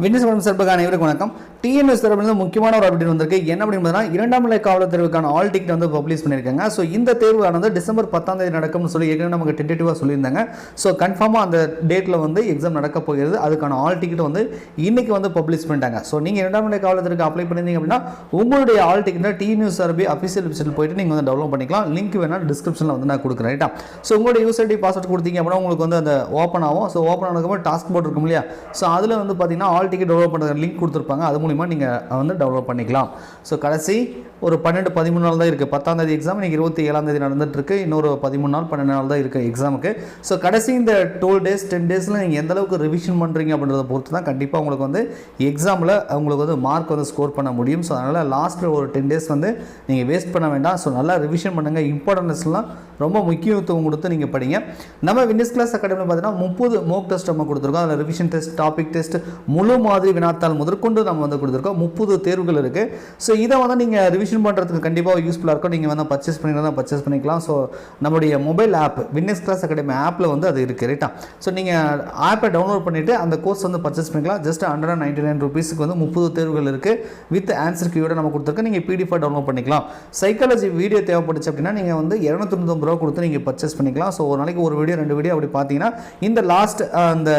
Winxclass அனைவருக்கும் வணக்கம். TNUSRB முக்கியமான ஒரு அப்டேட் வந்திருக்கு. என்ன அப்படினா இரண்டாம் நிலை காவலர் தேர்வுக்கான ஆல் டிக்கெட் வந்து பப்ளிஷ் பண்ணிருக்காங்க. சோ இந்த தேர்வானது டிசம்பர் 10ஆம் தேதி நடக்கும்னு சொல்லி ஏற்கனவே நமக்கு டென்டேட்டிவா சொல்லியிருந்தாங்க. சோ கன்ஃபார்மா அந்த டேட்ல வந்து எக்ஸாம் நடக்க போகிறது. அதுக்கான ஆல் டிக்கெட் வந்து இன்னைக்கு வந்து பப்ளிஷ் பண்ணிட்டாங்க. சோ நீங்க இரண்டாம் நிலை காவலர் தேர்வுக்கு அப்ளை பண்ணிருந்தீங்க அப்படினா உங்களுடைய ஆல் டிக்கெட்டை TNUSRB அபிஷியல் வெப்சைட்ல போய்ட்டு நீங்க வந்து டவுன்லோட் பண்ணிக்கலாம். லிங்க் வேணா டிஸ்கிரிப்ஷன்ல வந்து நான் கொடுக்கிறேன். ரைட்டா? சோ உங்களுடைய யூசர் ஐடி பாஸ்வேர்ட் கொடுத்தீங்க அப்படினா உங்களுக்கு வந்து அந்த ஓபன் ஆகும். சோ ஓபன் ஆனதுக்கு டாஸ்க் போர்ட் இருக்கும் இல்லையா? சோ அதுல வந்து பாத்தீங்கன்னா ஆல் டிக்கெட் டவுன்லோட் பண்ற லிங்க் கொடுத்திருப்பாங்க. அது மூலமா நீங்க வந்து டவுன்லோட் பண்ணிக்கலாம். ஸோ கடைசி ஒரு 12-13 நாள் தான் இருக்குது. 10ஆம் தேதி எக்ஸாம் இன்னைக்கு 27ஆம் தேதி நடந்துட்டு இருக்கு. இன்னொரு 13 நாள் 12 நாள் தான் இருக்குது எக்ஸாமுக்கு. ஸோ கடைசி இந்த 12 டேஸ் 10 டேஸில் நீங்கள் எந்த அளவுக்கு ரிவிஷன் பண்ணுறீங்க அப்படின்றத பொறுத்து தான் கண்டிப்பாக உங்களுக்கு வந்து எக்ஸாமில் உங்களுக்கு வந்து மார்க் வந்து ஸ்கோர் பண்ண முடியும். ஸோ அதனால் லாஸ்ட்டில் ஒரு 10 டேஸ் வந்து நீங்கள் வேஸ்ட் பண்ண வேண்டாம். ஸோ நல்லா ரிவிஷன் பண்ணுங்கள். இம்பார்ட்டன்ஸ்லாம் ரொம்ப முக்கியத்துவம் கொடுத்து நீங்கள் படிங்க. நம்ம Winxclass அகாடமியில் பார்த்தீங்கன்னா 30 மோக் டெஸ்ட் நம்ம கொடுத்துருக்கோம். அதில் ரிவிஷன் டெஸ்ட், டாபிக் டெஸ்ட், முழு மாதிரி வினாத்தாள் முதற்கொண்டு நம்ம வந்து கொடுத்துருக்கோம். 30 தேர்வுகள் இருக்குது. ஸோ இதை வந்து நீங்கள் ரிவிஷன் பண்ணுறதுக்கு கண்டிப்பாக யூஸ்ஃபுல்லாக இருக்கும். நீங்கள் வந்து பர்ச்சேஸ் பண்ணிக்கலாம். ஸோ நம்முடைய மொபைல் ஆப் Winxclass அகாடமி ஆப்பில் வந்து அது இருக்குது. ரைட்டா? ஸோ நீங்கள் ஆப்பை டவுன்லோட் பண்ணிவிட்டு அந்த கோர்ஸ் வந்து பர்ச்சேஸ் பண்ணிக்கலாம். ஜஸ்ட் 199 ருபீஸுக்கு வந்து 30 தேர்வுகள் இருக்குது. வித் ஆன்சர் கீயோட நம்ம கொடுத்துருக்கோம். நீங்கள் PDF டவுன்லோட் பண்ணிக்கலாம். சைக்காலஜி வீடியோ தேவைப்பட்டுச்சு அப்படின்னா நீங்கள் வந்து 290 ரூபா கொடுத்து நீங்கள் பர்ச்சேஸ் பண்ணிக்கலாம். ஸோ ஒரு நாளைக்கு ஒரு வீடியோ 2 வீடியோ அப்படி பார்த்தீங்கன்னா இந்த லாஸ்ட் அந்த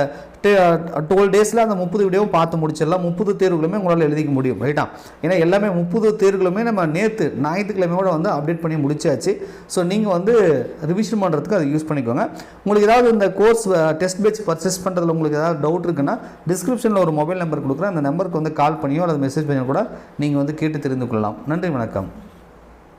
12 டேஸில் அந்த 30 வீடியோவும் பார்த்து முடிச்சிடலாம். 30 தேர்வுகளுமே உங்களால் எழுதிக்க முடியும். ரைட்டா? ஏன்னா எல்லாமே 30 தேர்வுகளுமே நம்ம நேற்று ஞாயிற்றுக்கிழமையோட வந்து அப்டேட் பண்ணி முடிச்சாச்சு. ஸோ நீங்கள் வந்து ரிவிஷன் பண்ணுறதுக்கு அதை யூஸ் பண்ணிக்கோங்க. உங்களுக்கு ஏதாவது இந்த கோர்ஸ் டெஸ்ட் பேட்ச் பர்ச்சேஸ் பண்ணுறதுல உங்களுக்கு ஏதாவது டவுட் இருக்குன்னா டிஸ்கிரிப்ஷனில் ஒரு மொபைல் நம்பர் கொடுக்குறேன். அந்த நம்பருக்கு வந்து கால் பண்ணியோ அல்லது மெசேஜ் பண்ணியோ கூட நீங்கள் வந்து கேட்டு தெரிந்து கொள்ளலாம். நன்றி, வணக்கம்.